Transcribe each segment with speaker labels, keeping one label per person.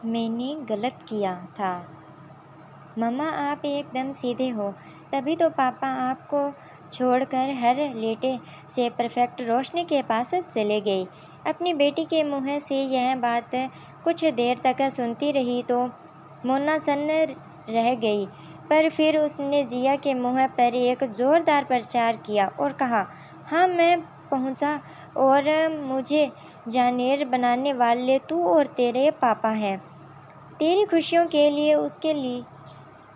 Speaker 1: मैंने गलत किया था। मम्मा आप एकदम सीधे हो, तभी तो पापा आपको छोड़कर हर लेटे से परफेक्ट रोशनी के पास चले गए। अपनी बेटी के मुँह से यह बात कुछ देर तक सुनती रही तो मोना सन्न रह गई, पर फिर उसने जिया के मुँह पर एक ज़ोरदार प्रचार किया और कहा, हाँ मैं पहुँचा, और मुझे जानेर बनाने वाले तू और तेरे पापा हैं। तेरी खुशियों के लिए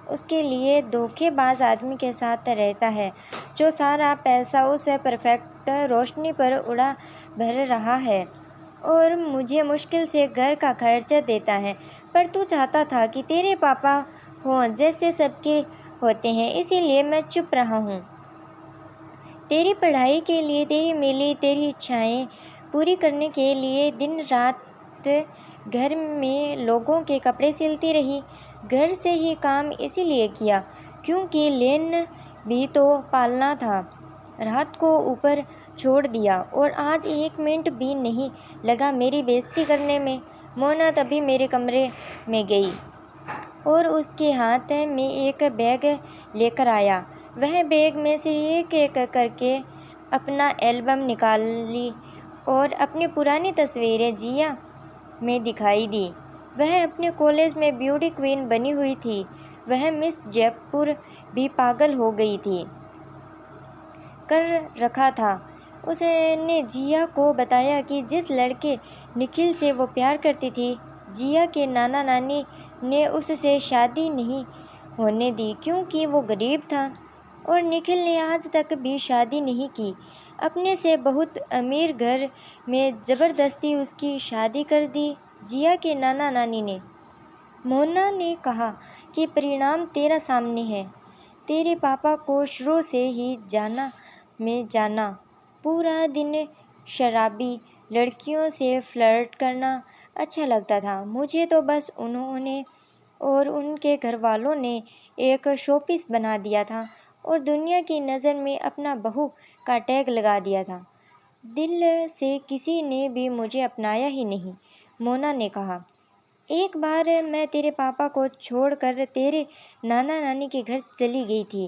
Speaker 1: उसके लिए धोखेबाज आदमी के साथ रहता है, जो सारा पैसा उस परफेक्ट रोशनी पर उड़ा भर रहा है और मुझे मुश्किल से घर का खर्चा देता है। पर तू चाहता था कि तेरे पापा हों जैसे सबके होते हैं, इसीलिए मैं चुप रहा हूँ। तेरी पढ़ाई के लिए, तेरी मिली तेरी इच्छाएं पूरी करने के लिए दिन रात घर में लोगों के कपड़े सिलती रही। घर से ही काम इसीलिए किया क्योंकि लेन भी तो पालना था। रात को ऊपर छोड़ दिया और आज 1 मिनट भी नहीं लगा मेरी बेइज्जती करने में। मोना तभी मेरे कमरे में गई और उसके हाथ में एक बैग लेकर आया। वह बैग में से एक एक करके अपना एल्बम निकाली और अपनी पुरानी तस्वीरें जिया में दिखाई दी। वह अपने कॉलेज में ब्यूटी क्वीन बनी हुई थी। वह मिस जयपुर भी पागल हो गई थी कर रखा था। उसने जिया को बताया कि जिस लड़के निखिल से वो प्यार करती थी, जिया के नाना नानी ने उससे शादी नहीं होने दी क्योंकि वो गरीब था, और निखिल ने आज तक भी शादी नहीं की। अपने से बहुत अमीर घर में ज़बरदस्ती उसकी शादी कर दी जिया के नाना नानी ने। मोना ने कहा कि परिणाम तेरा सामने है। तेरे पापा को शुरू से ही जाना पूरा दिन शराबी लड़कियों से फ्लर्ट करना अच्छा लगता था। मुझे तो बस उन्होंने और उनके घर वालों ने एक शोपीस बना दिया था और दुनिया की नज़र में अपना बहू का टैग लगा दिया था। दिल से किसी ने भी मुझे अपनाया ही नहीं, मोना ने कहा। एक बार मैं तेरे पापा को छोड़कर तेरे नाना नानी के घर चली गई थी,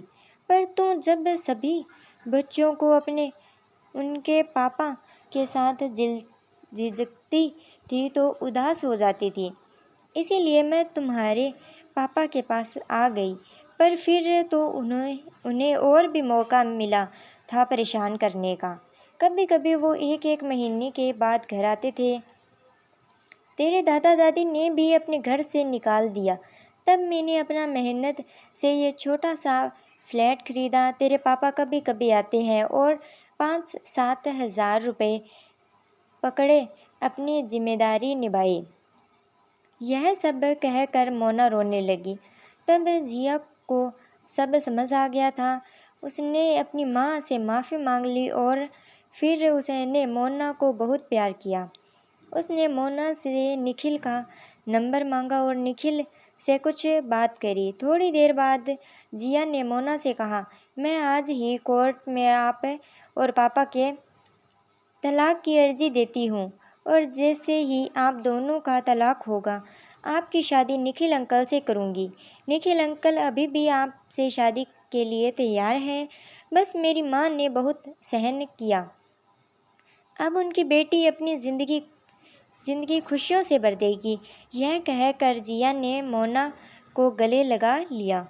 Speaker 1: पर तू जब सभी बच्चों को उनके पापा के साथ झिझकती थी तो उदास हो जाती थी। इसीलिए मैं तुम्हारे पापा के पास आ गई, पर फिर तो उन्हें और भी मौका मिला था परेशान करने का। कभी कभी वो 1-1 महीने के बाद घर आते थे। तेरे दादा दादी ने भी अपने घर से निकाल दिया। तब मैंने अपना मेहनत से ये छोटा सा फ्लैट खरीदा। तेरे पापा कभी कभी आते हैं और 5-7 हज़ार रुपये पकड़े अपनी जिम्मेदारी निभाई। यह सब कहकर मोना रोने लगी। तब जिया को सब समझ आ गया था। उसने अपनी माँ से माफ़ी मांग ली और फिर उसने मोना को बहुत प्यार किया। उसने मोना से निखिल का नंबर मांगा और निखिल से कुछ बात करी। थोड़ी देर बाद जिया ने मोना से कहा, मैं आज ही कोर्ट में आप और पापा के तलाक की अर्जी देती हूँ, और जैसे ही आप दोनों का तलाक होगा आपकी शादी निखिल अंकल से करूँगी। निखिल अंकल अभी भी आपसे शादी के लिए तैयार हैं, बस मेरी माँ ने बहुत सहन किया। अब उनकी बेटी अपनी ज़िंदगी खुशियों से भर देगी। यह कहकर जिया ने मोना को गले लगा लिया।